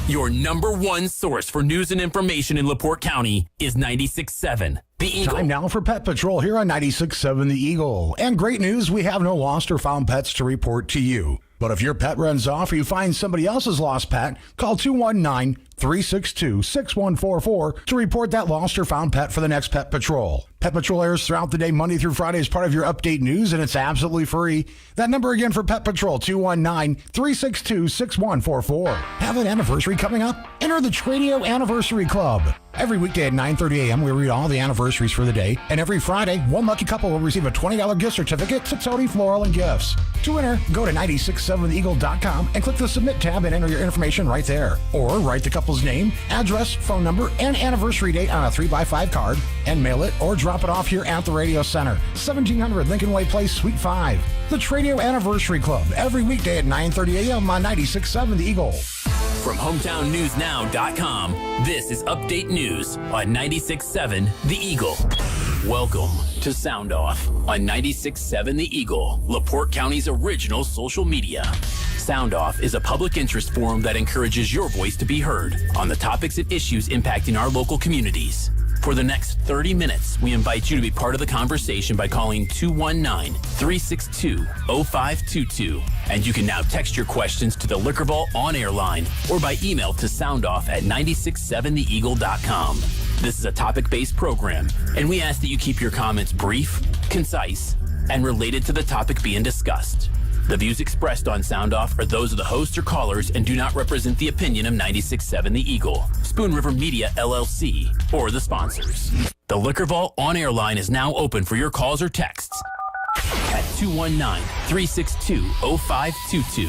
Your number one source for news and information in LaPorte County is 96.7 The Eagle. Time now for Pet Patrol here on 96.7 The Eagle. And great news, we have no lost or found pets to report to you. But if your pet runs off or you find somebody else's lost pet, call 219-362-6144 to report that lost or found pet for the next Pet Patrol. Pet Patrol airs throughout the day, Monday through Friday, as part of your update news, and it's absolutely free. That number again for Pet Patrol, 219-362-6144. Have an anniversary coming up? Enter the Tradio Anniversary Club. Every weekday at 9:30 a.m., we read all the anniversaries for the day, and every Friday, one lucky couple will receive a $20 gift certificate to Tony Floral and Gifts. To enter, go to 967theeagle.com and click the Submit tab and enter your information right there. Or write the couple's name, address, phone number, and anniversary date on a 3x5 card and mail it or drop it off here at the Radio Center, 1700 Lincoln Way Place, Suite 5. The Tradio Anniversary Club, every weekday at 9:30 a.m. on 96.7 The Eagle. From HometownNewsNow.com, this is Update News on 96.7 The Eagle. Welcome to Sound Off on 96.7 The Eagle, LaPorte County's original social media. Sound Off is a public interest forum that encourages your voice to be heard on the topics and issues impacting our local communities. For the next 30 minutes, we invite you to be part of the conversation by calling 219-362-0522. And you can now text your questions to the Liquor Vault on-air line or by email to soundoff@967theeagle.com. This is a topic-based program, and we ask that you keep your comments brief, concise, and related to the topic being discussed. The views expressed on Sound Off are those of the hosts or callers and do not represent the opinion of 96.7 The Eagle, Spoon River Media LLC, or the sponsors. The Liquor Vault on-air line is now open for your calls or texts at 219-362-0522.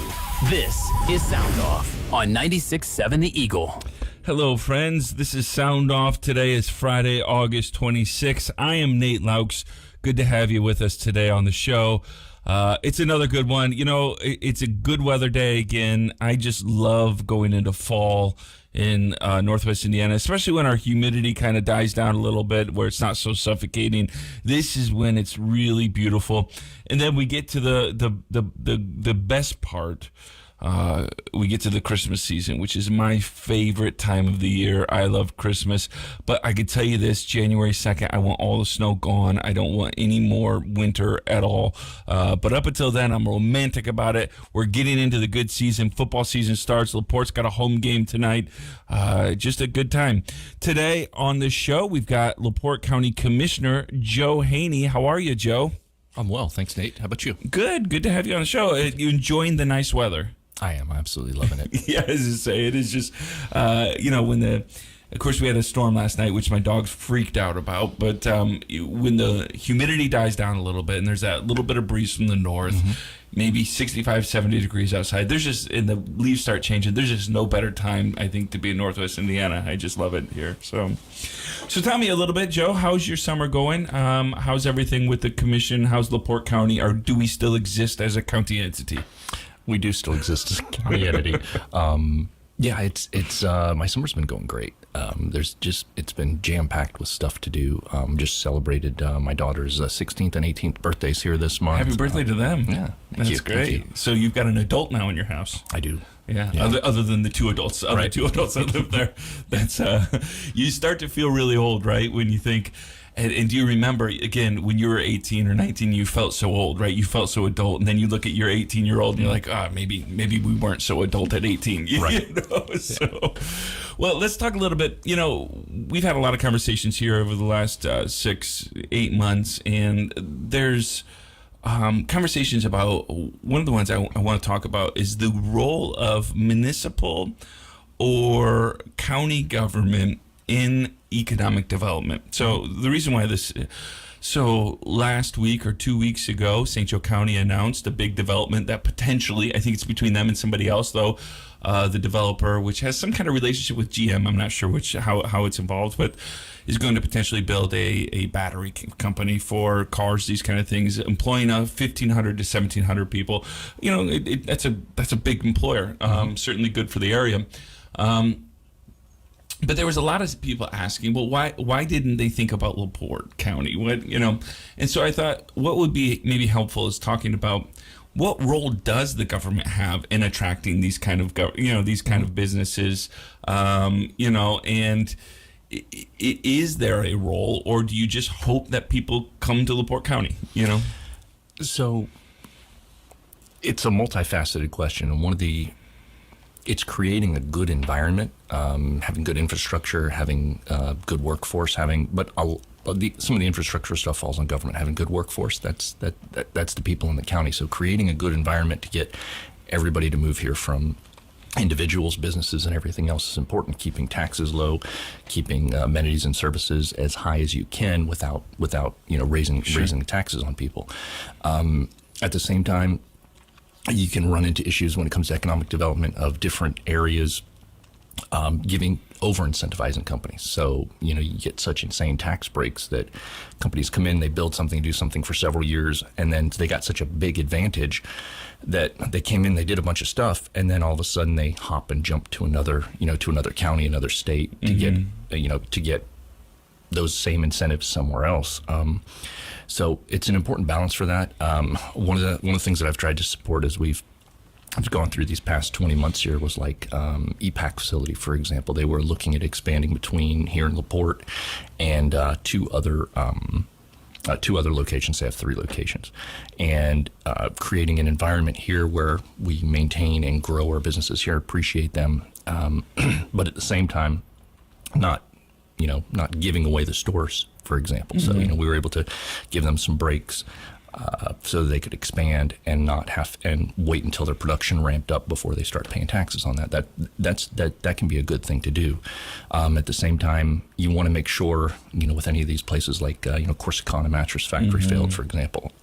This is Sound Off on 96.7 The Eagle. Hello, friends. This is Sound Off. Today is Friday, August 26th. I am Nate Laux. Good to have you with us today on the show. It's another good one. You know, it's a good weather day again. I just love going into fall in Northwest Indiana, especially when our humidity kind of dies down a little bit, where it's not so suffocating. This is when it's really beautiful. And then we get to the best part. We get to the Christmas season, which is my favorite time of the year. I love Christmas, but I can tell you this, January 2nd, I want all the snow gone. I don't want any more winter at all. But up until then, I'm romantic about it. We're getting into the good season. Football season starts. LaPorte's got a home game tonight. Just a good time. Today on the show, we've got LaPorte County Commissioner Joe Haney. How are you, Joe? I'm well. Thanks, Nate. How about you? Good. Good to have you on the show. You enjoying the nice weather? I am absolutely loving it. Yeah, as I say, it is just, of course, we had a storm last night, which my dogs freaked out about. But when the humidity dies down a little bit and there's that little bit of breeze from the north, maybe 65, 70 degrees outside, and the leaves start changing. There's just no better time, I think, to be in Northwest Indiana. I just love it here. So tell me a little bit, Joe, how's your summer going? How's everything with the commission? How's LaPorte County? Or do we still exist as a county entity? We do still exist as a county entity. Yeah, it's my summer's been going great. It's been jam-packed with stuff to do. Just celebrated my daughter's 16th and 18th birthdays here this month. Happy birthday to them. Yeah. That's great. So you've got an adult now in your house. I do. Yeah. Other than the two adults, two adults that live there. That's you start to feel really old, right? When you think, and do you remember, again, when you were 18 or 19, you felt so old, right? You felt so adult. And then you look at your 18-year-old and you're like, maybe we weren't so adult at 18. Right. You know? So, well, let's talk a little bit. You know, we've had a lot of conversations here over the last 6-8 months, and there's conversations about, one of the ones I want to talk about is the role of municipal or county government in economic development. So the reason why so last week or 2 weeks ago, St. Joe County announced a big development that potentially, I think it's between them and somebody else though, the developer, which has some kind of relationship with GM, I'm not sure how it's involved, but is going to potentially build a battery company for cars, these kind of things, employing 1,500 to 1,700 people. You know, that's a big employer, certainly good for the area. But there was a lot of people asking, well, why didn't they think about LaPorte County? And so I thought what would be maybe helpful is talking about what role does the government have in attracting these kind of these kind of businesses? And is there a role, or do you just hope that people come to LaPorte County? So it's a multifaceted question, and it's creating a good environment, having good infrastructure, having good workforce, some of the infrastructure stuff falls on government. Having good workforce, that's the people in the county. So creating a good environment to get everybody to move here, from individuals, businesses, and everything else, is important. Keeping taxes low, keeping amenities and services as high as you can without raising taxes on people. At the same time, you can run into issues when it comes to economic development of different areas, over-incentivizing companies. So, you get such insane tax breaks that companies come in, they build something, do something for several years, and then they got such a big advantage that they came in, they did a bunch of stuff, and then all of a sudden they hop and jump to another county, another state to get those same incentives somewhere else. So it's an important balance for that. One of the things that I've tried to support as I've gone through these past 20 months here was like EPAC facility, for example. They were looking at expanding between here in LaPorte and two other locations. They have 3 locations, and creating an environment here where we maintain and grow our businesses here, appreciate them, but at the same time, not giving away the stores, for example. So, we were able to give them some breaks so they could expand and not and wait until their production ramped up before they start paying taxes on that. That can be a good thing to do. At the same time, you want to make sure, with any of these places like, Corsicana Mattress Factory failed, for example.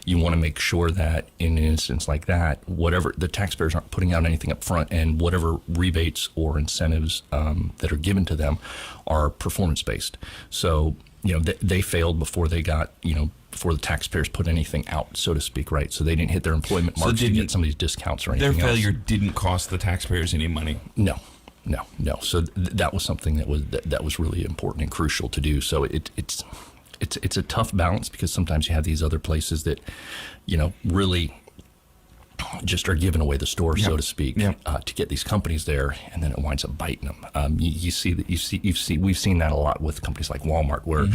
You want to make sure that in an instance like that, whatever the taxpayers aren't putting out anything up front, and whatever rebates or incentives that are given to them are performance-based. So, they failed before they got, before the taxpayers put anything out, so to speak, right? So they didn't hit their employment marks to get some of these discounts or anything else. Their failure didn't cost the taxpayers any money. No. So that was something that was really important and crucial to do. So it's a tough balance, because sometimes you have these other places that, really just are giving away the store, so to speak, to get these companies there, and then it winds up biting them. We've seen that a lot with companies like Walmart, where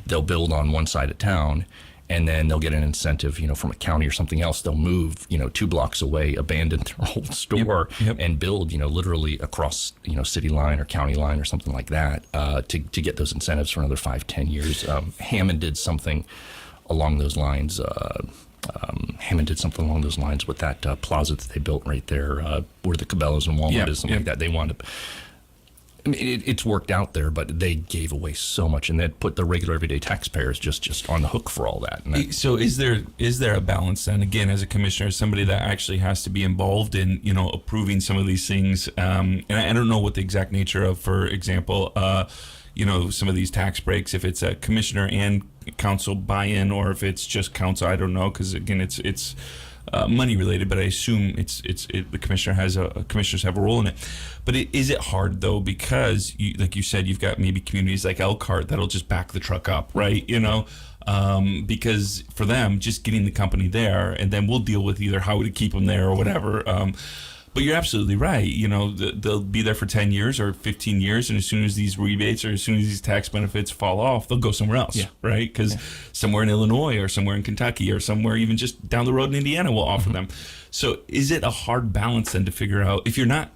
they'll build on one side of town, and then they'll get an incentive, from a county or something else. They'll move, 2 blocks away, abandon their old store, and build, literally across, city line or county line or something like that, to get those incentives for another 5-10 years. Hammond did something along those lines. With that plaza that they built right there, where the Cabela's and Walmart is, something like that. They wound up. I mean, it's worked out there, but they gave away so much, and that put the regular everyday taxpayers just on the hook for all that. So is there a balance then? Again, as a commissioner, as somebody that actually has to be involved in approving some of these things, and I don't know what the exact nature of, for example, some of these tax breaks, if it's a commissioner and council buy-in, or if it's just council, I don't know, because again, it's money related, but I assume the commissioners have a role in it. But is it hard though, because like you said, you've got maybe communities like Elkhart that'll just back the truck up, right? Because for them, just getting the company there, and then we'll deal with either how to keep them there or whatever. But you're absolutely right. They'll be there for 10 years or 15 years, and as soon as these rebates or as soon as these tax benefits fall off, they'll go somewhere else, right? Because somewhere in Illinois or somewhere in Kentucky or somewhere even just down the road in Indiana will offer them. So is it a hard balance then to figure out, if you're not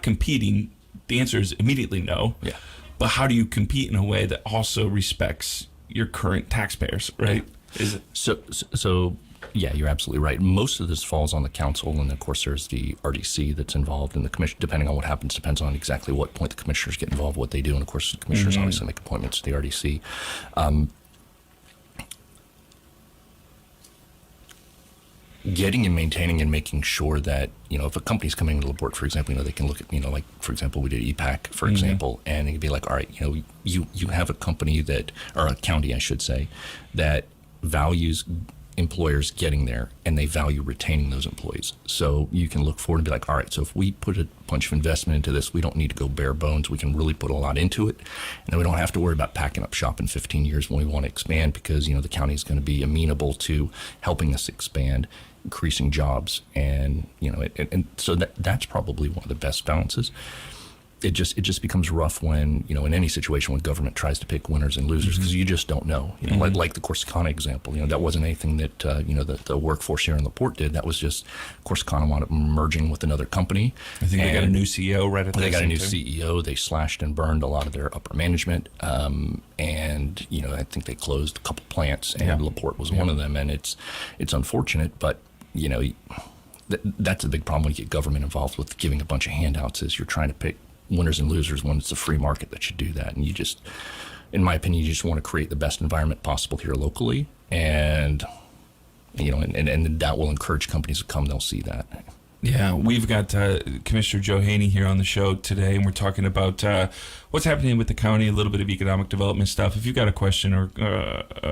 competing, the answer is immediately no. Yeah. But how do you compete in a way that also respects your current taxpayers, right? Yeah. Is it so? Yeah, you're absolutely right. Most of this falls on the council, and of course there's the RDC that's involved, and the commission, depending on what happens, depends on exactly what point the commissioners get involved, what they do, and of course the commissioners obviously make appointments to the RDC. Getting and maintaining and making sure that, if a company's coming to LaPorte, for example, they can look at, like, for example, we did EPAC, for example, and it could be like, all right, you have a company that, or a county, I should say, that values employers getting there, and they value retaining those employees. So you can look forward and be like, all right, so if we put a bunch of investment into this, we don't need to go bare bones. We can really put a lot into it, and then we don't have to worry about packing up shop in 15 years when we want to expand, because the county is going to be amenable to helping us expand, increasing jobs, and and so that's probably one of the best balances. It just becomes rough when in any situation when government tries to pick winners and losers, because you just don't know. Like the Corsicana example, that wasn't anything that the workforce here in LaPorte did. That was just Corsicana wound up merging with another company. I think they got a new CEO right at that. They got a new time. CEO. They slashed and burned a lot of their upper management, and I think they closed a couple plants, and LaPorte was one of them. And it's unfortunate, but that's a big problem when you get government involved with giving a bunch of handouts. Is you're trying to pick winners and losers when it's a free market that should do that. And you just, in my opinion, you just want to create the best environment possible here locally. And, and that will encourage companies to come. They'll see that. Yeah, we've got Commissioner Joe Haney here on the show today, and we're talking about what's happening with the county, a little bit of economic development stuff. If you've got a question, or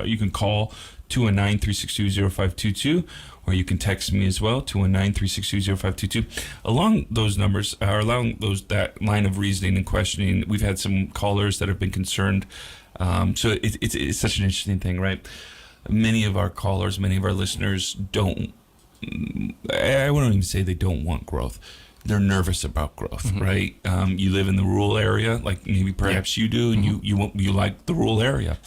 you can call 219-362-0522, or you can text me as well, 219-362-0522. Along those numbers, or along that line of reasoning and questioning, we've had some callers that have been concerned. So it's such an interesting thing, right? Many of our callers, many of our listeners I wouldn't even say they don't want growth. They're nervous about growth, right? You live in the rural area, like maybe perhaps you do, and you like the rural area.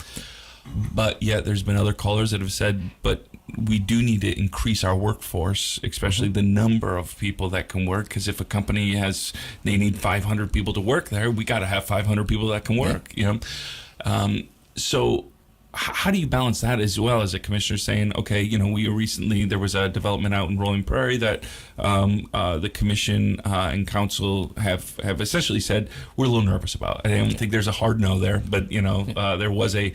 But yet there's been other callers that have said, but we do need to increase our workforce, especially the number of people that can work. Because if a company they need 500 people to work there, we got to have 500 people that can work, So how do you balance that as well as a commissioner saying, okay, there was a development out in Rolling Prairie that the commission and council have essentially said we're a little nervous about. I don't think there's a hard no there, but there was a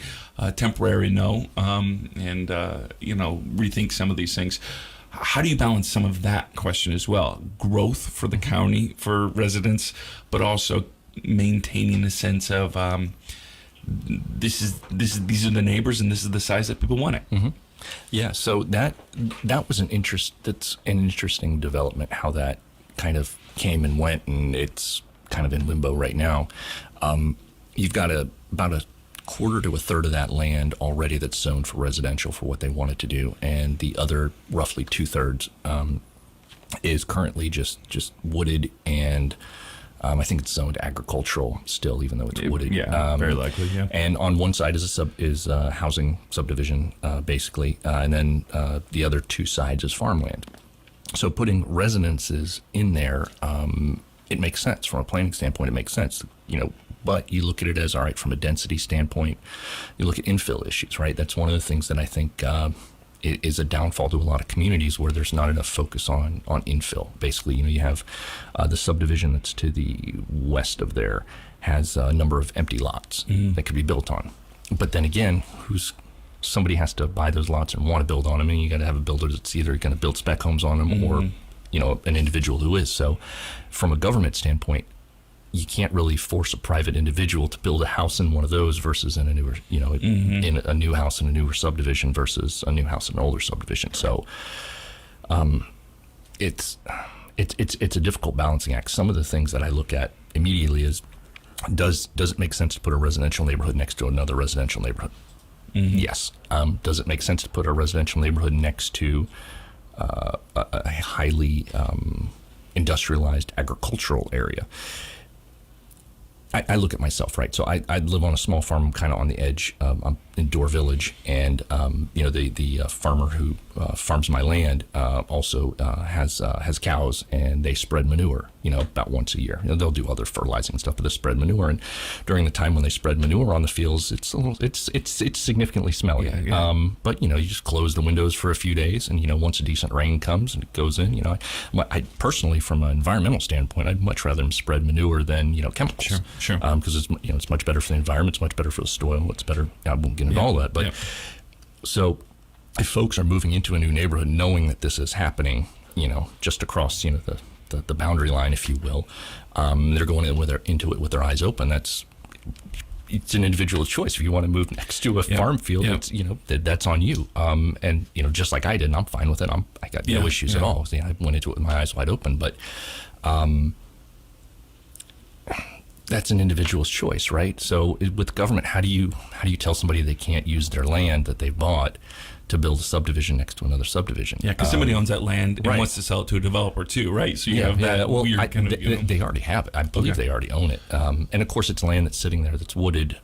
temporary no, and rethink some of these things. How do you balance some of that question as well? Growth for the county, for residents, but also maintaining a sense of these are the neighbors, and this is the size that people want it. Yeah, so that was that's an interesting development, how that kind of came and went, and it's kind of in limbo right now. You've got about a quarter to a third of that land already that's zoned for residential for what they wanted to do, and the other roughly 2/3 is currently just wooded, and I think it's zoned agricultural still, even though it's wooded. Yeah, very likely. Yeah. And on one side is a housing subdivision, basically, and then the other two sides is farmland. So putting residences in there, it makes sense from a planning standpoint. It makes sense, But you look at it as, all right, from a density standpoint, you look at infill issues, right? That's one of the things that I think is a downfall to a lot of communities where there's not enough focus on infill. Basically, you have the subdivision that's to the west of there has a number of empty lots that could be built on. But then again, somebody has to buy those lots and want to build on them, and you got to have a builder that's either going to build spec homes on them or an individual who is. So from a government standpoint, you can't really force a private individual to build a house in one of those versus in a newer, in a new house in a newer subdivision versus a new house in an older subdivision. So, it's a difficult balancing act. Some of the things that I look at immediately is, does it make sense to put a residential neighborhood next to another residential neighborhood? Yes. Does it make sense to put a residential neighborhood next to a highly industrialized agricultural area? I look at myself, right? So I live on a small farm, kind of on the edge. I'm in Door Village, and the farmer who farms my land also has cows, and they spread manure, about once a year. They'll do other fertilizing and stuff, but they spread manure. And during the time when they spread manure on the fields, it's significantly smelly. But you just close the windows for a few days, and once a decent rain comes and it goes in, I personally, from an environmental standpoint, I'd much rather them spread manure than chemicals. Sure. Because it's much better for the environment, it's much better for the soil, it's better. I won't get into all that, but so if folks are moving into a new neighborhood knowing that this is happening, just across the boundary line, if you will, they're going into it with their eyes open. That's it's an individual choice. If you want to move next to a farm field, it's, that's on you. And just like I did, and I'm fine with it. I got no issues at all. I went into it with my eyes wide open, but that's an individual's choice, right? So with government, how do you tell somebody they can't use their land that they bought to build a subdivision next to another subdivision? Yeah, because somebody owns that land and wants to sell it to a developer too, right? So you have that weird kind of... They already have it. I believe they already own it. And of course, it's land that's sitting there that's wooded.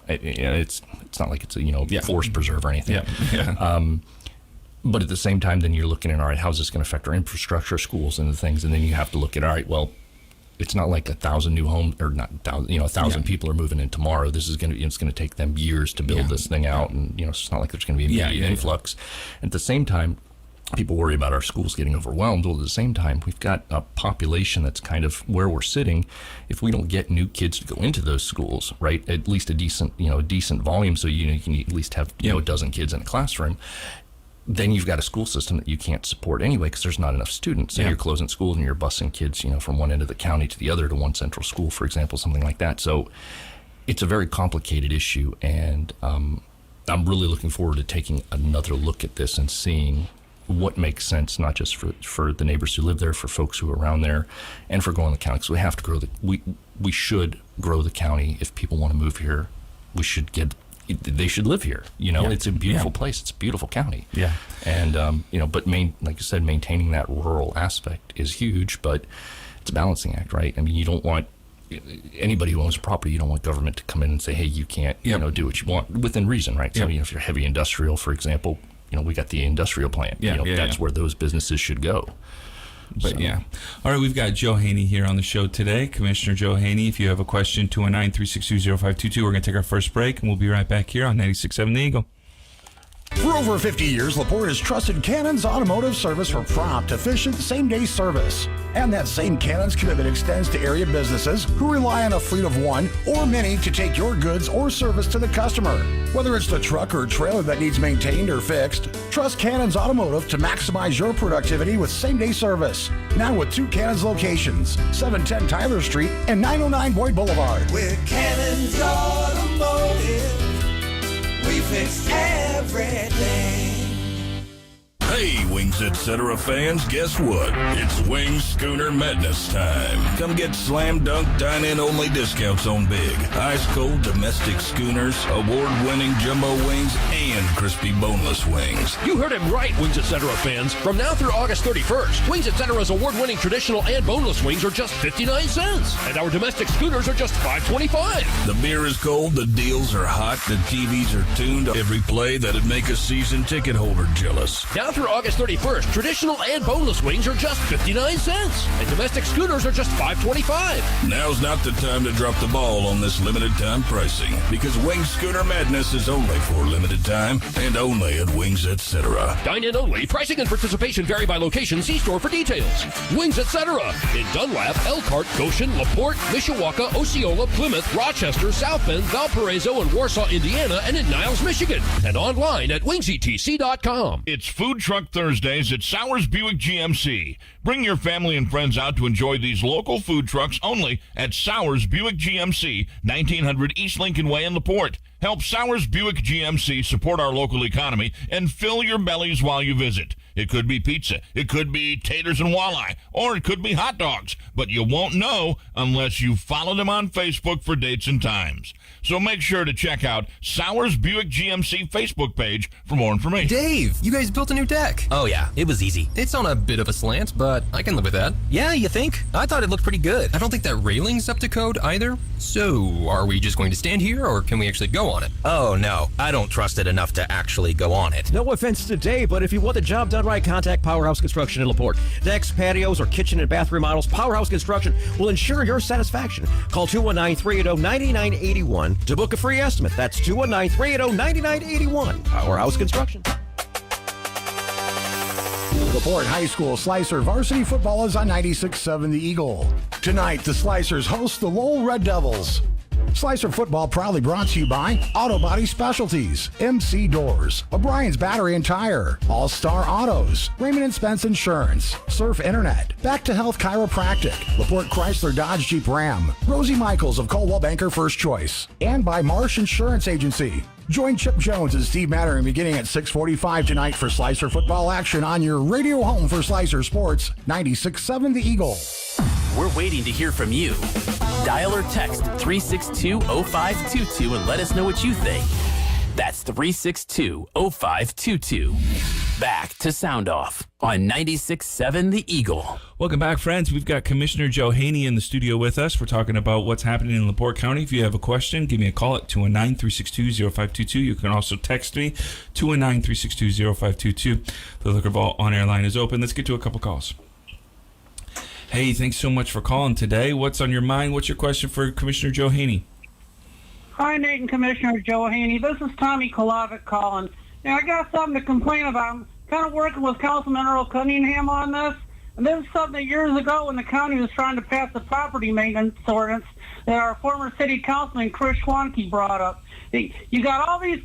It's not like it's a forest preserve or anything. But at the same time, then you're looking at, all right, how's this going to affect our infrastructure, schools, and the things? And then you have to look at, all right, well, it's not like 1,000 new homes, or not 1,000 people are moving in tomorrow. This is it's going to take them years to build this thing out, and it's not like there's going to be an immediate influx. At the same time, people worry about our schools getting overwhelmed. Well, at the same time, we've got a population that's kind of where we're sitting. If we don't get new kids to go into those schools, right, at least a decent volume, so you can at least have a dozen kids in a classroom, then you've got a school system that you can't support anyway because there's not enough students. And you're closing schools and you're busing kids, from one end of the county to the other to one central school, for example, something like that. So it's a very complicated issue, and I'm really looking forward to taking another look at this and seeing what makes sense, not just for the neighbors who live there, for folks who are around there, and for growing the county. Because we have to grow we should grow the county. If people want to move here, they should live here. It's a beautiful place. It's a beautiful county. Yeah. And, but like you said, maintaining that rural aspect is huge, but it's a balancing act, right? I mean, you don't want anybody who owns a property, you don't want government to come in and say, hey, you can't, do what you want within reason, right? So, if you're heavy industrial, for example, we got the industrial plant. That's where those businesses should go. But all right, we've got Joe Haney here on the show today. Commissioner Joe Haney, if you have a question, 219-362-0522. We're going to take our first break, and we'll be right back here on 96.7 The Eagle. For over 50 years, LaPorte has trusted Cannon's Automotive Service for prompt, efficient, same-day service. And that same Cannon's commitment extends to area businesses who rely on a fleet of one or many to take your goods or service to the customer. Whether it's the truck or trailer that needs maintained or fixed, trust Cannon's Automotive to maximize your productivity with same-day service. Now with 2 Cannon's locations, 710 Tyler Street and 909 Boyd Boulevard. With Cannon's Automotive, we fix everything. Hey, Wings Etc. fans, guess what? It's Wings Schooner Madness time. Come get slam dunk dine-in only discounts on big, ice-cold domestic schooners, award-winning jumbo wings, and crispy boneless wings. You heard him right, Wings Etc. fans. From now through August 31st, Wings Etc.'s award-winning traditional and boneless wings are just 59 cents, and our domestic schooners are just $5.25. The beer is cold, the deals are hot, the TVs are tuned. Every play that'd make a season ticket holder jealous. Now through August 31st, traditional and boneless wings are just 59 cents, and domestic schooners are just $5.25. Now's not the time to drop the ball on this limited time pricing, because Wings Schooner Madness is only for limited time and only at Wings Etc. Dine-in only. Pricing and participation vary by location. See store for details. Wings Etc. in Dunlap, Elkhart, Goshen, LaPorte, Mishawaka, Osceola, Plymouth, Rochester, South Bend, Valparaiso, and Warsaw, Indiana, and in Niles, Michigan. And online at wingsetc.com. It's Food Truck Thursdays at Sowers Buick GMC. Bring your family and friends out to enjoy these local food trucks only at Sowers Buick GMC, 1900 East Lincoln Way in LaPorte. Help Sowers Buick GMC support our local economy and fill your bellies while you visit. It could be pizza, it could be taters and walleye, or it could be hot dogs, but you won't know unless you follow them on Facebook for dates and times. So make sure to check out Sowers Buick GMC Facebook page for more information. Dave, you guys built a new deck. Oh yeah, it was easy. It's on a bit of a slant, but I can live with that. Yeah, you think? I thought it looked pretty good. I don't think that railing's up to code either. So, are we just going to stand here, or can we actually go on it? Oh no, I don't trust it enough to actually go on it. No offense to Dave, but if you want the job done right, contact Powerhouse Construction in LaPorte. Decks, patios, or kitchen and bath remodels, Powerhouse Construction will ensure your satisfaction. Call 219-380-9981 to book a free estimate. That's 219-380-9981. Powerhouse Construction. LaPorte High School Slicer varsity football is on 96.7 The Eagle. Tonight, the Slicers host the Lowell Red Devils. Slicer Football proudly brought to you by Auto Body Specialties, MC Doors, O'Brien's Battery and Tire, All-Star Autos, Raymond and Spence Insurance, Surf Internet, Back to Health Chiropractic, LaPorte Chrysler Dodge Jeep Ram, Rosie Michaels of Coldwell Banker First Choice, and by Marsh Insurance Agency. Join Chip Jones and Steve Mattering beginning at 6:45 tonight for Slicer Football action on your radio home for Slicer Sports, 96.7 The Eagle. We're waiting to hear from you. Dial or text 362-0522 and let us know what you think. That's 362-0522. Back to Sound Off on 96.7 The Eagle. Welcome back, friends. We've got Commissioner Joe Haney in the studio with us. We're talking about what's happening in LaPorte County. If you have a question, give me a call at 219-362-0522. You can also text me, 219-362-0522. The Liquor Vault on-air line is open. Let's get to a couple calls. Hey, thanks so much for calling today. What's on your mind? What's your question for Commissioner Joe Haney? Hi, Nate and Commissioner Joe Haney. This is Tommy Kolovic calling. Now, I got something to complain about. I'm kind of working with Councilman Earl Cunningham on this. And this is something that years ago when the county was trying to pass the property maintenance ordinance that our former city councilman, Chris Schwanke, brought up. You got all these,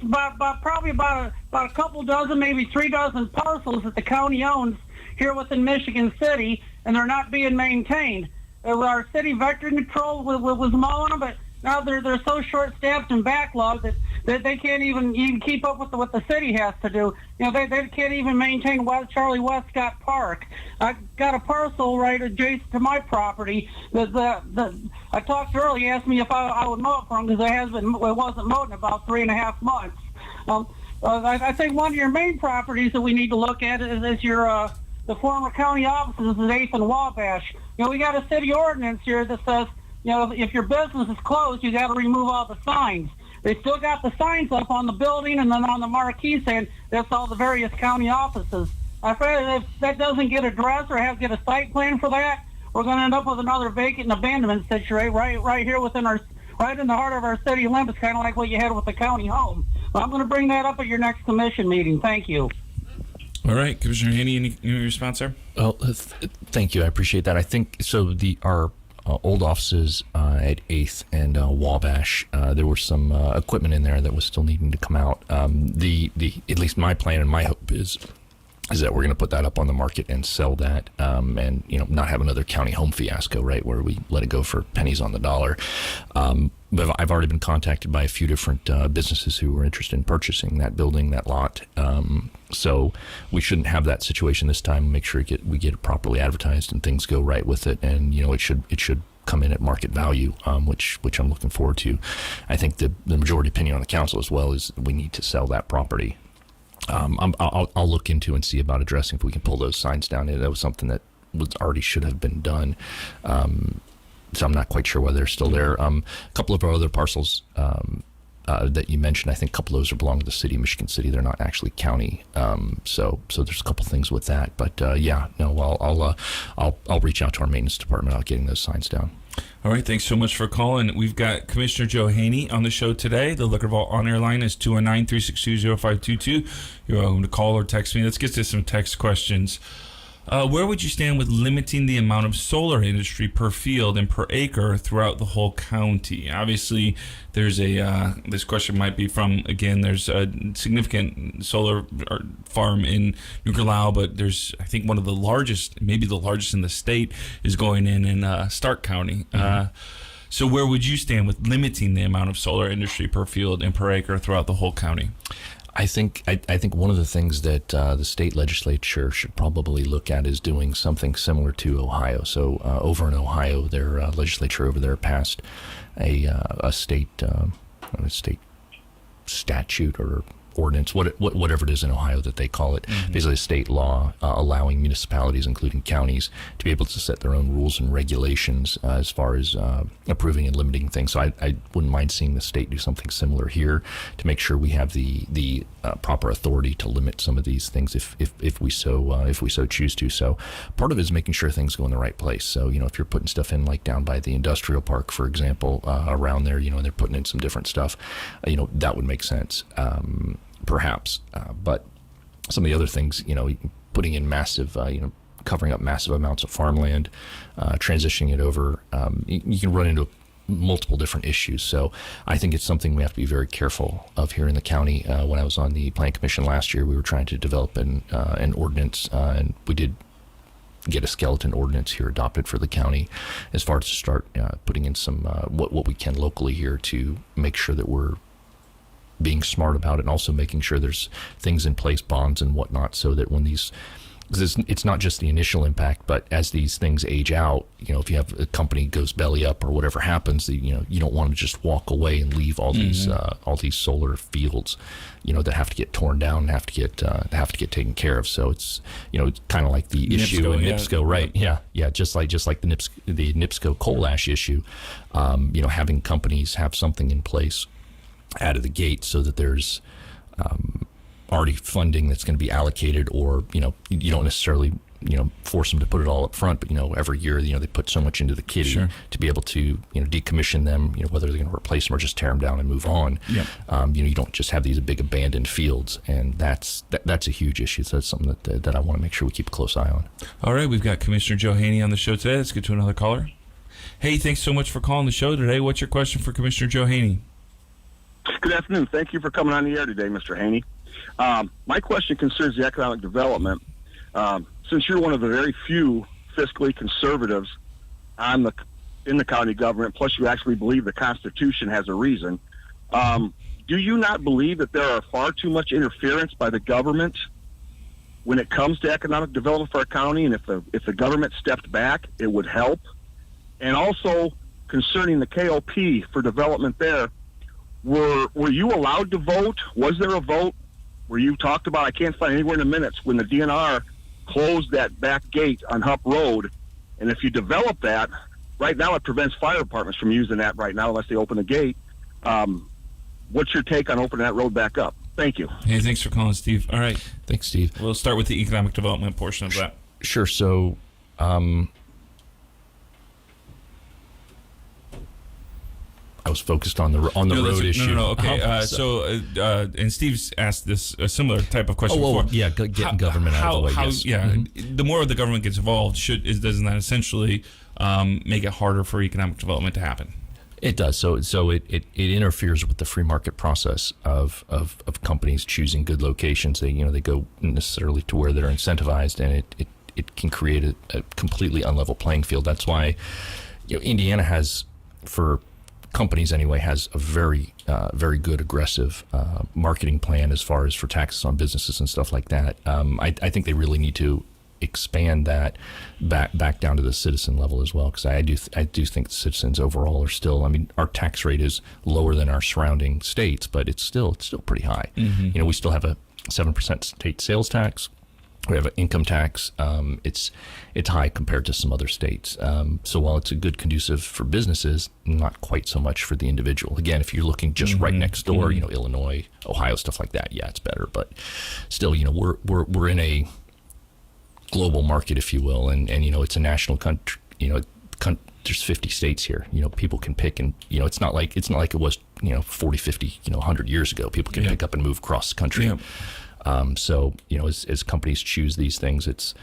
probably about a couple dozen, maybe 3 dozen parcels that the county owns here within Michigan City, and they're not being maintained. Our city vector control was mowing them, but now they're so short-staffed and backlogged that they can't even keep up with what the city has to do. You know, they can't even maintain Charlie Westcott Park. I got a parcel right adjacent to my property. I talked earlier. He asked me if I would mow it for him because it wasn't mowed in about 3.5 months. I think one of your main properties that we need to look at is your the former county offices is 8th and Wabash. You know, we got a city ordinance here that says, you know, if your business is closed, you got to remove all the signs. They still got the signs up on the building and then on the marquee saying that's all the various county offices. I'm afraid if that doesn't get addressed or get a site plan for that, we're going to end up with another vacant and abandonment situation right here within right in the heart of our city limits, kind of like what you had with the county home. But I'm going to bring that up at your next commission meeting. Thank you. All right, Commissioner Haney, any response there? Well, thank you. I appreciate that. I think so. Our old offices at 8th and Wabash, there was some equipment in there that was still needing to come out. At least my plan and my hope is that we're going to put that up on the market and sell that, and not have another county home fiasco, right, where we let it go for pennies on the dollar. But I've already been contacted by a few different businesses who were interested in purchasing that building, that lot. So we shouldn't have that situation this time. Make sure we get it properly advertised and things go right with it. And it should come in at market value, which I'm looking forward to. I think the majority opinion on the council as well is we need to sell that property. I'll look into and see about addressing if we can pull those signs down. That was something that already should have been done. So I'm not quite sure whether they're still there. A couple of our other parcels that you mentioned, I think a couple of those belong to the city of Michigan City. They're not actually county. So there's a couple things with that. But I'll reach out to our maintenance department about getting those signs down. All right, thanks so much for calling. We've got Commissioner Joe Haney on the show today. The Liquor Vault on-air line is 219-362-0522. You're welcome to call or text me. Let's get to some text questions. Where would you stand with limiting the amount of solar industry per field and per acre throughout the whole county? Obviously, there's this question might be from, again, there's a significant solar farm in New Carlisle, but there's, I think, one of the largest, maybe the largest in the state, is going in Stark County. Mm-hmm. So where would you stand with limiting the amount of solar industry per field and per acre throughout the whole county? I think one of the things that the state legislature should probably look at is doing something similar to Ohio. So over in Ohio, their legislature over there passed a state statute or ordinance, whatever it is in Ohio that they call it, mm-hmm. basically a state law allowing municipalities, including counties, to be able to set their own rules and regulations as far as approving and limiting things. So I wouldn't mind seeing the state do something similar here to make sure we have the proper authority to limit some of these things if we so choose to. So part of it is making sure things go in the right place. So if you're putting stuff in like down by the industrial park, for example, around there, and they're putting in some different stuff, that would make sense. Perhaps, but some of the other things, putting in massive, covering up massive amounts of farmland, transitioning it over, you can run into multiple different issues. So I think it's something we have to be very careful of here in the county. When I was on the Planning Commission last year, we were trying to develop an ordinance, and we did get a skeleton ordinance here adopted for the county as far as to start putting in some what we can locally here to make sure that we're being smart about it, and also making sure there's things in place, bonds and whatnot, so that when these, because it's not just the initial impact, but as these things age out, if you have a company goes belly up or whatever happens, you don't want to just walk away and leave all these solar fields, that have to get torn down and have to get taken care of. So it's it's kind of like the issue in NIPSCO, right? Yeah, just like the NIPSCO coal ash issue. Having companies have something in place out of the gate so that there's already funding that's going to be allocated, or you don't necessarily force them to put it all up front, but every year they put so much into the kitty to be able to decommission them, whether they're going to replace them or just tear them down and move on. You don't just have these big abandoned fields, and that's a huge issue. So that's something that I want to make sure we keep a close eye on. All right, we've got Commissioner Joe Haney on the show today. Let's get to another caller. Hey, thanks so much for calling the show today. What's your question for Commissioner Joe Haney? Good afternoon. Thank you for coming on the air today, Mr. Haney. My question concerns the economic development. Since you're one of the very few fiscally conservatives in the county government, plus you actually believe the Constitution has a reason, do you not believe that there are far too much interference by the government when it comes to economic development for our county? And if the government stepped back, it would help. And also concerning the KOP for development there, were you allowed to vote? Was there a vote? Were you talked about? I can't find anywhere in the minutes when the DNR closed that back gate on Hupp Road. And if you develop that, right now it prevents fire departments from using that right now unless they open the gate. What's your take on opening that road back up? Thank you. Hey, thanks for calling, Steve. All right. Thanks, Steve. We'll start with the economic development portion of that. Sure. So, I was focused on the road issue. No. Okay. And Steve's asked a similar type of question before. Yeah, getting government out of the way. Yes. The more the government gets involved, doesn't that essentially make it harder for economic development to happen? It does. So it interferes with the free market process of companies choosing good locations. They go necessarily to where they're incentivized, and it can create a completely unlevel playing field. That's why Indiana has, for companies anyway, has a very good aggressive marketing plan as far as for taxes on businesses and stuff like that. I think they really need to expand that back down to the citizen level as well, because I do think the citizens overall are still, our tax rate is lower than our surrounding states, but it's still pretty high. Mm-hmm. We still have a 7% state sales tax. We have an income tax. It's high compared to some other states. So while it's a good conducive for businesses, not quite so much for the individual. Again, if you're looking just right next door, Illinois, Ohio, stuff like that, yeah, it's better. But still, we're in a global market, if you will, and it's a national country. There's 50 states here. People can pick, and it's not like it was 40, 50, 100 years ago. People can pick up and move across the country. Yeah. So as companies choose these things, it's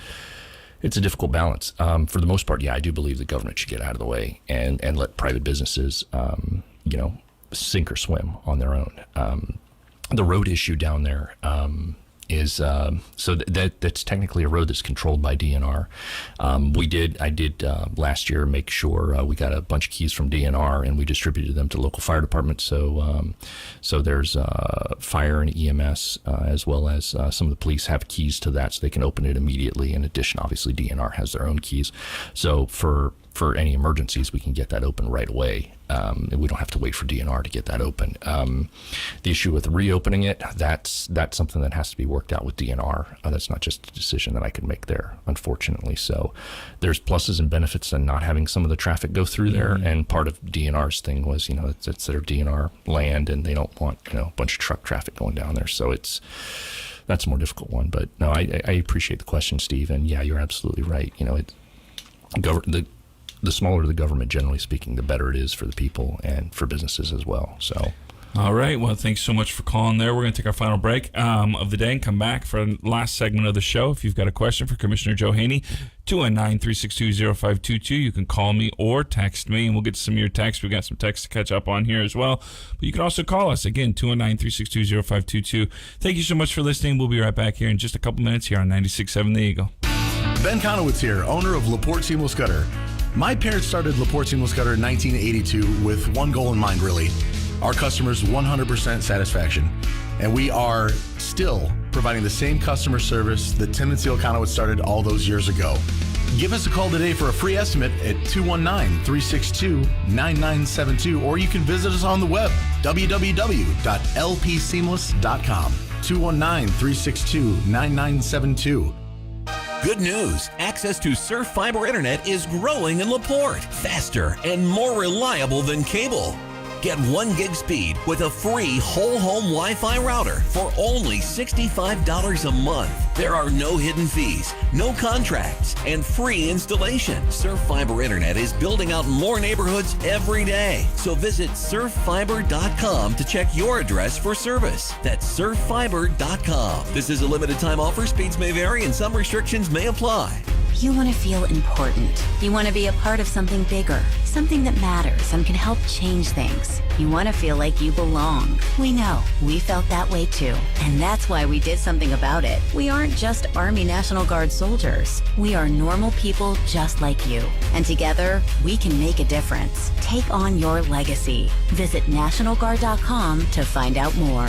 a difficult balance. For the most part, I do believe the government should get out of the way and let private businesses, sink or swim on their own. The road issue down there is that's technically a road that's controlled by DNR. I did last year make sure we got a bunch of keys from DNR and we distributed them to local fire departments. So there's fire and EMS as well as some of the police have keys to that, so they can open it immediately. In addition, obviously DNR has their own keys. So for any emergencies, we can get that open right away. We don't have to wait for DNR to get that open. The issue with reopening it, that's something that has to be worked out with DNR. That's not just a decision that I could make there, unfortunately. So there's pluses and benefits in not having some of the traffic go through there. And part of DNR's thing was, it's their DNR land, and they don't want a bunch of truck traffic going down there. So that's a more difficult one. But no, I appreciate the question, Steve. And yeah, you're absolutely right. The smaller the government, generally speaking, the better it is for the people and for businesses as well. So All right. Well, thanks so much for calling there. We're going to take our final break of the day and come back for the last segment of the show. If you've got a question for Commissioner Joe Haney, 219-362-0522. You can call me or text me, and we'll get to some of your texts. We've got some texts to catch up on here as well. But you can also call us. Again, 219-362-0522. Thank you so much for listening. We'll be right back here in just a couple minutes here on 96.7 The Eagle. Ben Conowitz here, owner of LaPorte Seamless Gutter. My parents started LaPorte Seamless Gutter in 1982 with one goal in mind, really. Our customers' 100% satisfaction. And we are still providing the same customer service that Tim and Seal Conowitz started all those years ago. Give us a call today for a free estimate at 219-362-9972, or you can visit us on the web, www.lpseamless.com. 219-362-9972. Good news. Access to Surf Fiber Internet is growing in LaPorte. Faster and more reliable than cable. Get 1 gig speed with a free whole home Wi-Fi router for only $65 a month. There are no hidden fees, no contracts, and free installation. Surf Fiber Internet is building out more neighborhoods every day. So visit surffiber.com to check your address for service. That's surffiber.com. This is a limited time offer. Speeds may vary and some restrictions may apply. You want to feel important. You want to be a part of something bigger, something that matters and can help change things. You want to feel like you belong. We know. We felt that way too. And that's why we did something about it. We aren't just Army National Guard soldiers. We are normal people just like you. And together, we can make a difference. Take on your legacy. Visit NationalGuard.com to find out more.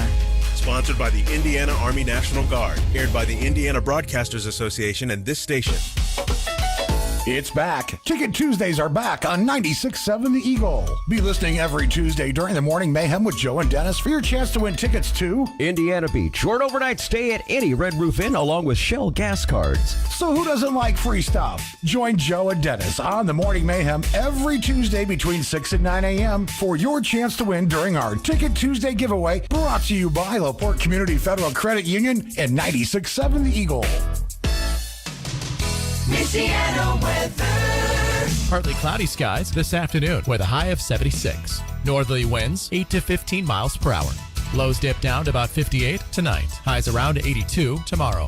Sponsored by the Indiana Army National Guard. Aired by the Indiana Broadcasters Association and this station. It's back. Ticket Tuesdays are back on 96.7 The Eagle. Be listening every Tuesday during the Morning Mayhem with Joe and Dennis for your chance to win tickets to Indiana Beach, or an overnight stay at any Red Roof Inn along with Shell gas cards. So who doesn't like free stuff? Join Joe and Dennis on the Morning Mayhem every Tuesday between 6 and 9 a.m. for your chance to win during our Ticket Tuesday giveaway, brought to you by LaPorte Community Federal Credit Union and 96.7 The Eagle. Michiana weather. Partly cloudy skies this afternoon with a high of 76. Northerly winds 8 to 15 miles per hour. Lows dip down to about 58 tonight. Highs around 82 tomorrow.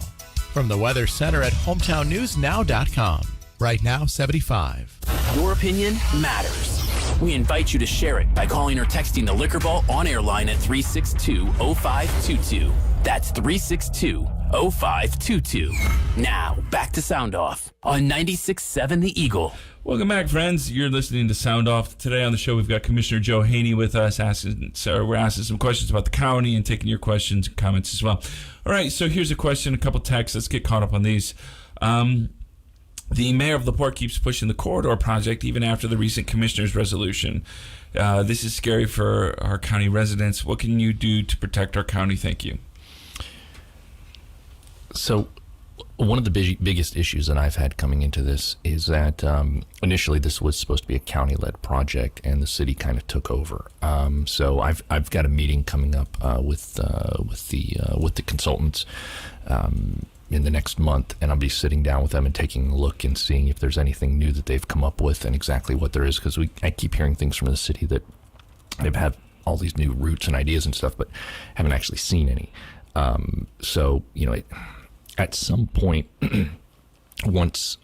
From the Weather Center at HometownNewsNow.com. Right now, 75. Your opinion matters. We invite you to share it by calling or texting the Liquor Ball on-air line at 362-0522. That's 362-0522. Now, back to Sound Off on 96.7 The Eagle. Welcome back, friends. You're listening to Sound Off. Today on the show, we've got Commissioner Joe Haney with us. We're asking some questions about the county and taking your questions and comments as well. All right, so here's a question, a couple texts. Let's get caught up on these. The mayor of LaPorte keeps pushing the corridor project even after the recent commissioner's resolution. This is scary for our county residents. What can you do to protect our county? Thank you. So one of the biggest issues that I've had coming into this is that initially this was supposed to be a county-led project, and the city kind of took over. So I've got a meeting coming up with the consultants in the next month, and I'll be sitting down with them and taking a look and seeing if there's anything new that they've come up with and exactly what there is, because I keep hearing things from the city that they've had all these new routes and ideas and stuff, but haven't actually seen any. So at some point, once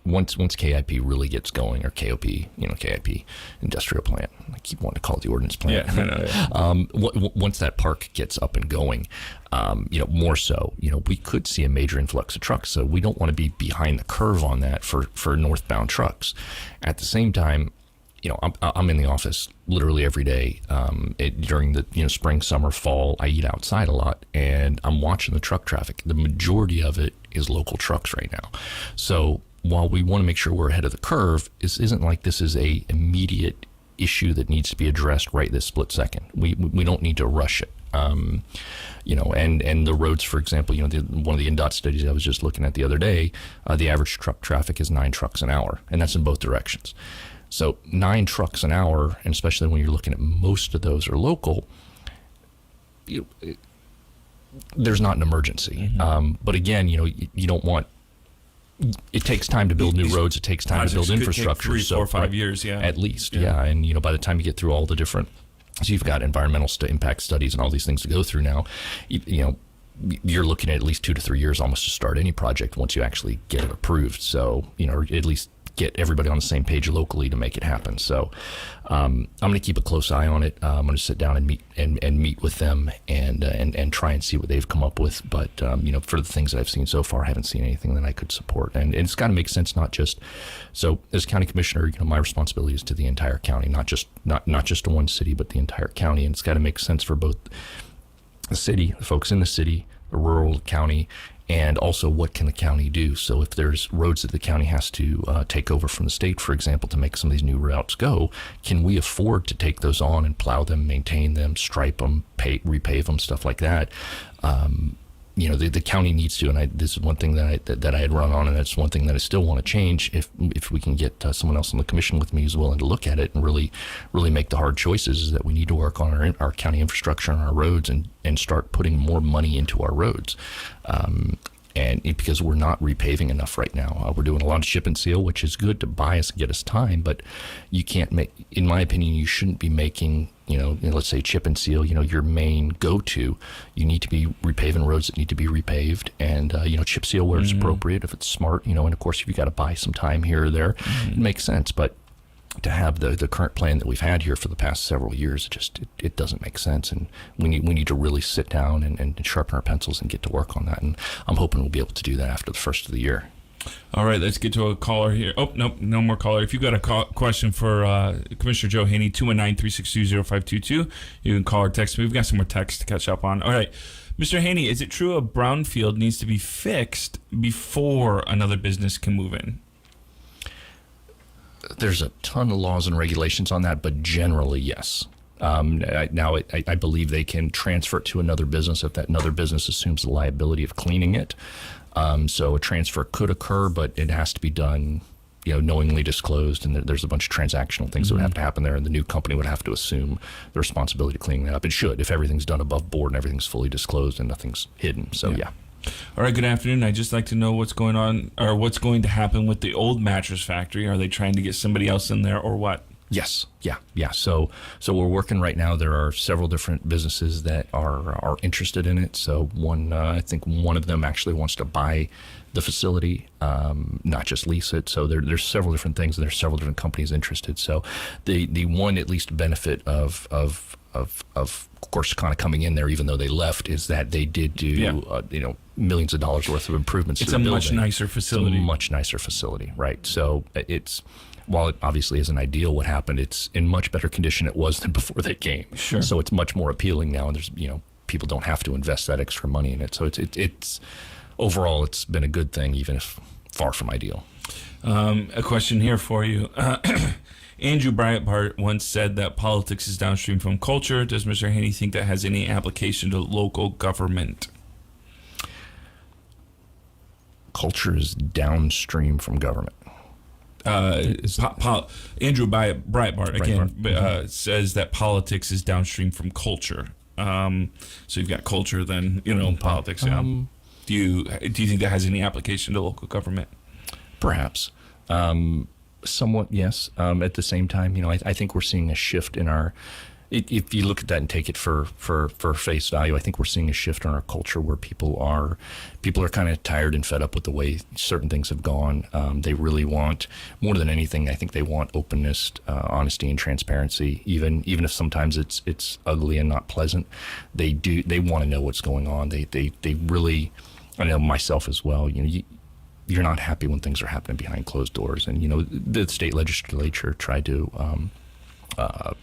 KIP really gets going, or KOP, KIP industrial plant, I keep wanting to call it the ordinance plant. Yeah, I know, yeah. Once that park gets up and going, more so, we could see a major influx of trucks. So we don't want to be behind the curve on that for northbound trucks. At the same time, I'm in the office literally every day. During the spring, summer, fall, I eat outside a lot, and I'm watching the truck traffic. The majority of it is local trucks right now. So while we want to make sure we're ahead of the curve, this isn't like this is a immediate issue that needs to be addressed right this split second. We don't need to rush it. And the roads, for example, one of the INDOT studies I was just looking at the other day, the average truck traffic is 9 trucks an hour, and that's in both directions. So 9 trucks an hour, and especially when you're looking at most of those are local, there's not an emergency. Mm-hmm. But again, you don't want. It takes time to build new roads. It takes time to build infrastructure. Could take 3, 4, 5 years, yeah, at least, yeah. And by the time you get through all the different So you've got environmental impact studies and all these things to go through now. You're looking at least 2 to 3 years almost to start any project once you actually get it approved. So, or at least get everybody on the same page locally to make it happen. So I'm going to keep a close eye on it. I'm going to sit down and meet with them and try and see what they've come up with. But for the things that I've seen so far, I haven't seen anything that I could support. And it's got to make sense, not just so as county commissioner, my responsibility is to the entire county, not just to one city, but the entire county. And it's got to make sense for both the city, the folks in the city, the rural county, and also what can the county do. So if there's roads that the county has to take over from the state, for example, to make some of these new routes go, can we afford to take those on and plow them, maintain them, stripe them, repave them, stuff like that? The county needs to, and this is one thing that I had run on, and that's one thing that I still want to change. If we can get someone else on the commission with me who's willing to look at it and really make the hard choices, is that we need to work on our county infrastructure and our roads and start putting more money into our roads. Because we're not repaving enough right now. We're doing a lot of chip and seal, which is good to buy us and get us time, but you can't make, in my opinion, you shouldn't be making, let's say chip and seal, your main go-to. You need to be repaving roads that need to be repaved, and, chip seal where it's appropriate, if it's smart, and of course, if you got to buy some time here or there, it makes sense. But to have the current plan that we've had here for the past several years, it doesn't make sense, and we need to really sit down and sharpen our pencils and get to work on that. And I'm hoping we'll be able to do that after the first of the year. All right, let's get to a caller here. Oh, nope, no more caller. If you've got a question for Commissioner Joe Haney, 219-362-0522, you can call or text me. We've got some more text to catch up on. All right, Mr. Haney, is it true a brownfield needs to be fixed before another business can move in? There's a ton of laws and regulations on that, but generally, yes. I believe they can transfer it to another business if that another business assumes the liability of cleaning it. So a transfer could occur, but it has to be done, knowingly disclosed, and there's a bunch of transactional things that would have to happen there, and the new company would have to assume the responsibility of cleaning that up. It should, if everything's done above board and everything's fully disclosed and nothing's hidden. So, yeah. All right, good afternoon. I'd just like to know what's going on, or what's going to happen with the old mattress factory. Are they trying to get somebody else in there, or what? Yes. Yeah. So we're working right now. There are several different businesses that are interested in it. So I think one of them actually wants to buy the facility, not just lease it. So there's several different things, and there's several different companies interested. So the one at least benefit of course kind of coming in there, even though they left, is that they did do millions of dollars worth of improvements. It's a much nicer facility. It's a much nicer facility, right? So while it obviously isn't ideal what happened, it's in much better condition it was than before they came. Sure. So it's much more appealing now, and there's people don't have to invest that extra money in it. So it's overall it's been a good thing, even if far from ideal. A question here for you. Andrew Breitbart once said that politics is downstream from culture. Does Mr. Haney think that has any application to local government? Culture is downstream from government. Andrew Breitbart again says that politics is downstream from culture. So you've got culture, then politics. Yeah. Do you think that has any application to local government? Perhaps. Somewhat, yes. At the same time, I think we're seeing a shift in our. If you look at that and take it for face value, I think we're seeing a shift in our culture where people are kind of tired and fed up with the way certain things have gone. They really want, more than anything, I think they want openness, honesty, and transparency. Even if sometimes it's ugly and not pleasant, they want to know what's going on. They really, I know myself as well. You're not happy when things are happening behind closed doors, and the state legislature tried to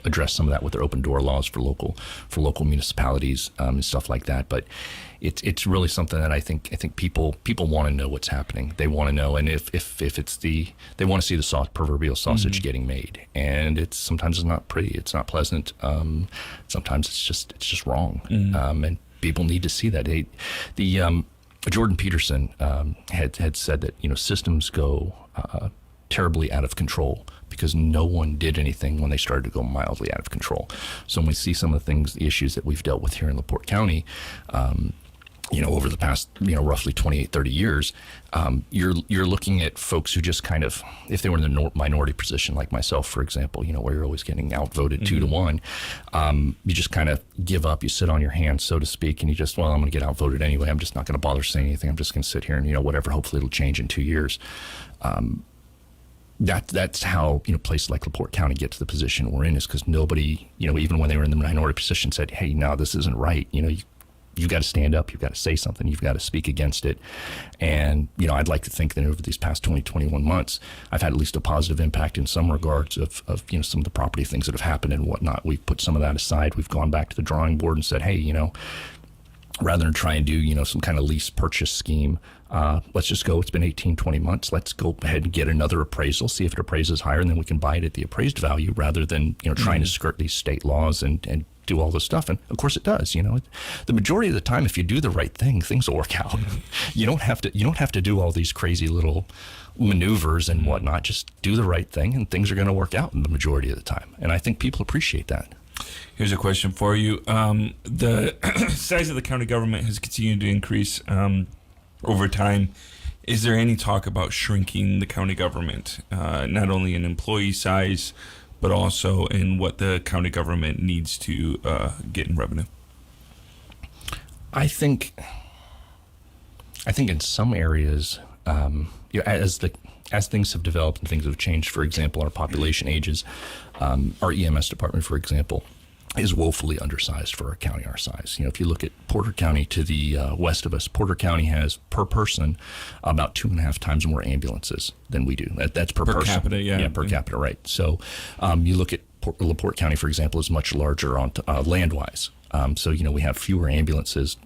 address some of that with their open door laws for local municipalities and stuff like that. But it's really something that I think people want to know what's happening. They want to know, and if it's they want to see the proverbial sausage getting made, and sometimes it's not pretty, it's not pleasant. Sometimes it's just wrong, and people need to see that. Jordan Peterson had said that systems go terribly out of control because no one did anything when they started to go mildly out of control. So when we see some of the issues that we've dealt with here in LaPorte County, over the past, roughly 28, 30 years, you're looking at folks who just kind of, if they were in the minority position like myself, for example, where you're always getting outvoted 2-1, you just kind of give up, you sit on your hands, so to speak, and you just, I'm going to get outvoted anyway. I'm just not going to bother saying anything. I'm just going to sit here and, whatever, hopefully it'll change in 2 years. That's how, places like LaPorte County get to the position we're in, is because nobody, even when they were in the minority position, said, hey, no, this isn't right. You've got to stand up. You've got to say something. You've got to speak against it. And, I'd like to think that over these past 21 months, I've had at least a positive impact in some regards of some of the property things that have happened and whatnot. We've put some of that aside. We've gone back to the drawing board and said, hey, rather than try and do, some kind of lease purchase scheme, let's just go. It's been 18, 20 months. Let's go ahead and get another appraisal, see if it appraises higher, and then we can buy it at the appraised value rather than, trying to skirt these state laws and do all this stuff. And of course it does. The majority of the time, if you do the right thing, things will work out. You don't have to do all these crazy little maneuvers and whatnot. Just do the right thing and things are going to work out in the majority of the time. And I think people appreciate that. Here's a question for you. The size of the county government has continued to increase over time. Is there any talk about shrinking the county government, not only in employee size, but also in what the county government needs to get in revenue? I think in some areas, as things have developed and things have changed, for example, our population ages, our EMS department, for example, is woefully undersized for a county our size. If you look at Porter County to the west of us, Porter County has per person about 2.5 times more ambulances than we do. That's per person. Capita, yeah. Per capita, right. So you look at LaPorte County, for example, is much larger on land-wise. So, we have fewer ambulances,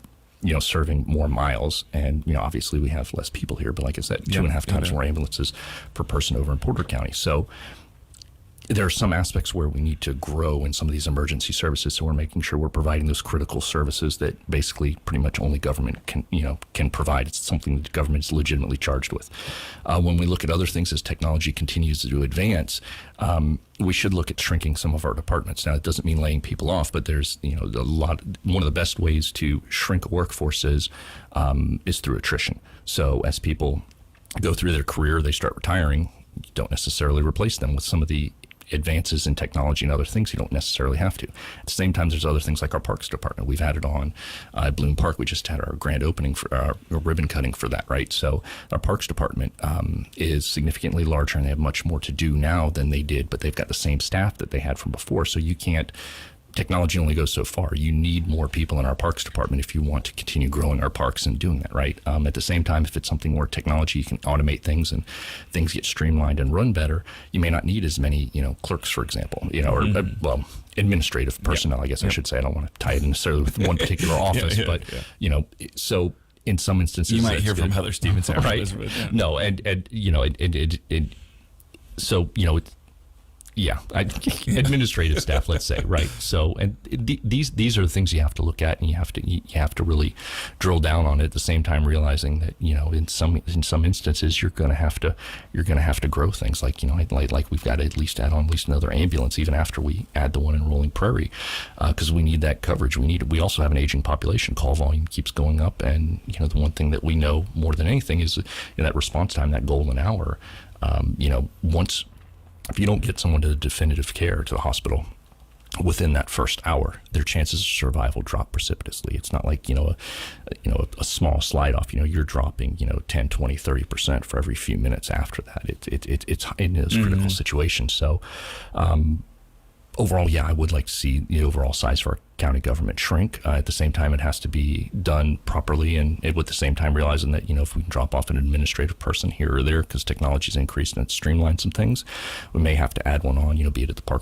serving more miles. And, obviously we have less people here. But like I said, 2.5 times more ambulances per person over in Porter County. So there are some aspects where we need to grow in some of these emergency services, so we're making sure we're providing those critical services that basically pretty much only government can provide. It's something that the government is legitimately charged with. When we look at other things as technology continues to advance, we should look at shrinking some of our departments. Now, it doesn't mean laying people off, but there's one of the best ways to shrink a workforce is through attrition. So as people go through their career, they start retiring, you don't necessarily replace them with some of the advances in technology and other things. You don't necessarily have to. At the same time, there's other things like our parks department. We've added on Bloom Park. We just had our grand opening for our ribbon cutting for that, right? So our parks department is significantly larger, and they have much more to do now than they did, but they've got the same staff that they had from before. So technology only goes so far. You need more people in our parks department if you want to continue growing our parks and doing that, right? At the same time, if it's something where technology can automate things and things get streamlined and run better, you may not need as many, clerks, for example, or administrative personnel, I guess I should say. I don't want to tie it necessarily with one particular office, but so in some instances, you might hear from Heather Stevenson, right? Yeah. No, administrative staff, let's say, right? So, and these are the things you have to look at, and you have to really drill down on it. At the same time, realizing that in some instances you're going to have to grow things like we've got to at least add on at least another ambulance even after we add the one in Rolling Prairie, because we need that coverage. We also have an aging population. Call volume keeps going up, and the one thing that we know more than anything is that response time, that golden hour. If you don't get someone to definitive care to the hospital within that first hour, their chances of survival drop precipitously. It's not like, a small slide off, you're dropping, 10, 20, 30% for every few minutes after that. It's in those critical situations. So, overall, I would like to see the overall size for our county government shrink. At the same time, it has to be done properly, and with the same time realizing that, if we can drop off an administrative person here or there because technology's increased and it's streamlined some things, we may have to add one on, be it at the parks